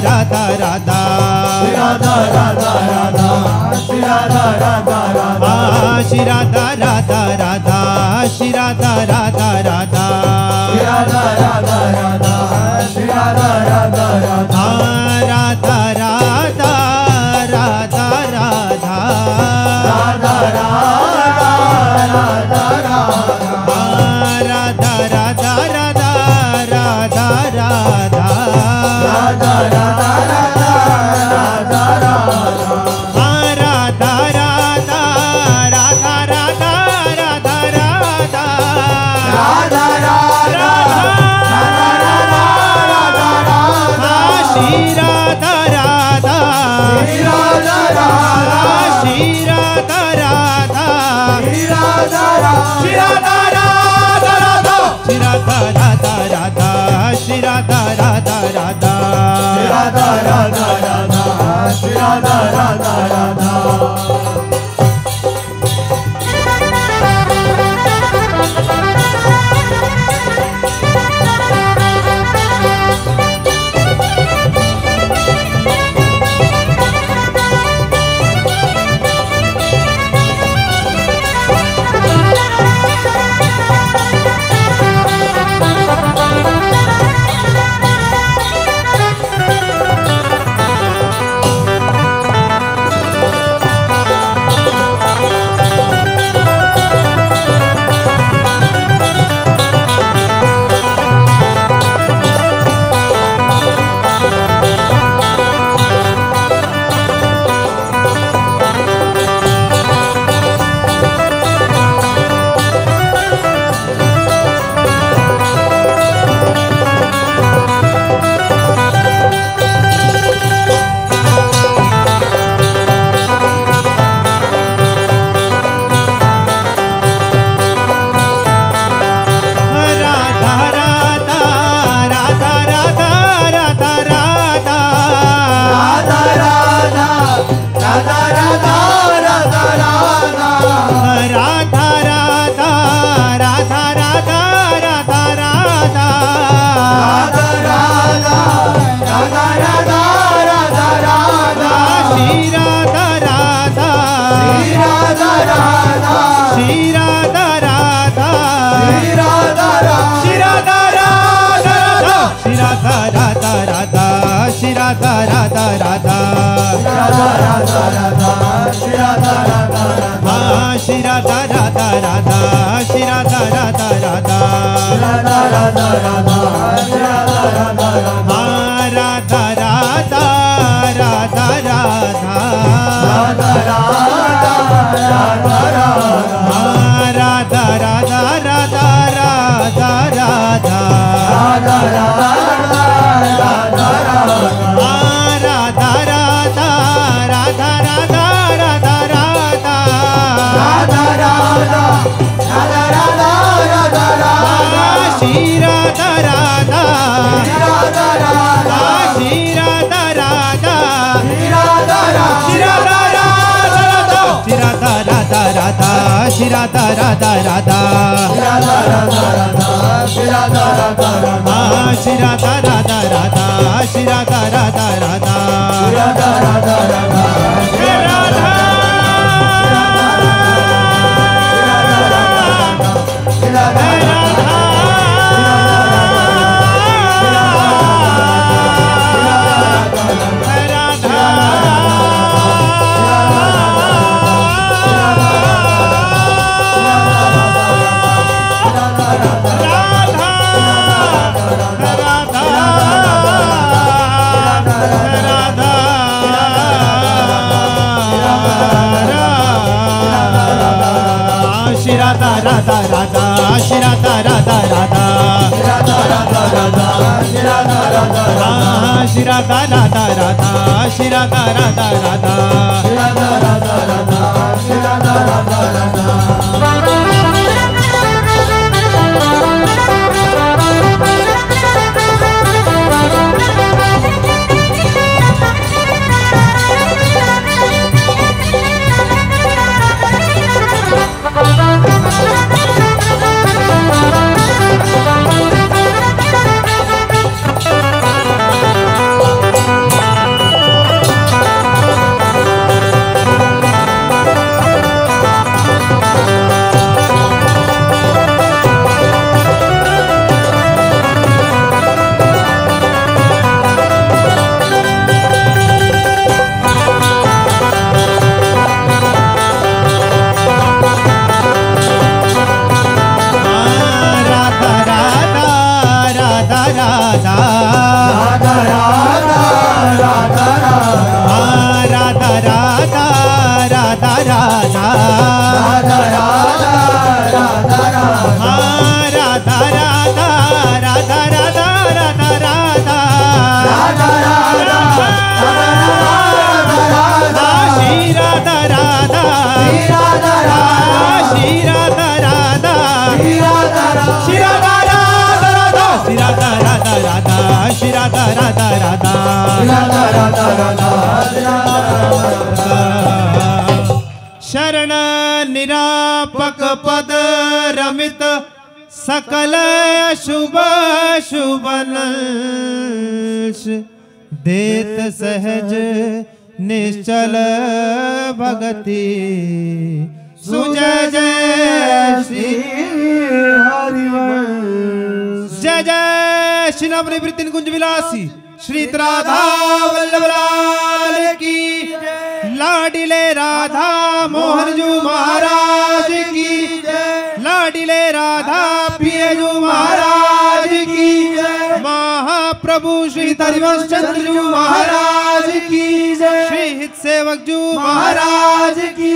राधा राधा राधा राधा राधा श्री राधा राधा राधा श्री राधा राधा राधा श्री राधा राधा राधा राधा राधा राधा श्री राधा राधा राधा राधा राधा राधा राधा राधा राधा राधा राधा राधा राधा राधा राधा राधा राधा राधा श्री राधा राधा राधा राधा राधा राधा श्री राधा राधा राधा राधा राधा राधा राधा राधा राधा श्री राधा राधा राधा श्री राधा राधा राधा श्री राधा राधा राधा राधा राधा राधा श्री राधा राधा राधा राधा राधा राधा राधा राधा राधा राधा राधा राधा राधा राधा राधा राधा श्री राधा राधा राधा राधा राधा राधा श्री राधा राधा राधा श्री राधा राधा राधा श्री राधा राधा राधा राधा राधा राधा श्री राधा राधा राधा राधा श्री राधा राधा राधा राधा राधा राधा श्री राधा राधा राधा श्री राधा राधा राधा श्री राधा राधा राधा राधा राधा राधा श्री राधा राधा राधा राधा राधा राधा राधा राधा हाँ राधा राधा राधा राधा राधा राधा राधा राधा राधा श्री राधा राधा राधा राधा श्री राधा राधा श्री राधा राधा श्री राधा राधा श्री राधा राधा राधा श्री राधा राधा राधा राधा राधा राधा शरण निरापक पद रमित सकल शुभ शुभनश देत सहज निश्चल भगति सुजय जय श्री हरिवंश जय जय श्री राम वृत्ति कुंज विलासी श्री राधा वल्लभ लाल की लाडिले राधा मोहन जू महाराज की लाडिले राधा पियजू महाराज की महाप्रभु श्री हरिवंश चंद्र जू महाराज की श्री हित सेवक जू महाराज की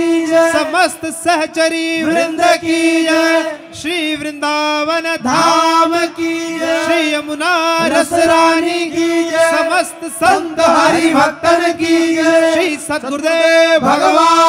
समस्त सहचरी वृंद की जय श्री वृंदावन धाम की श्री यमुना रस रानी की समस्त संत हरि भक्तन की श्री सद्गुरुदेव भगवान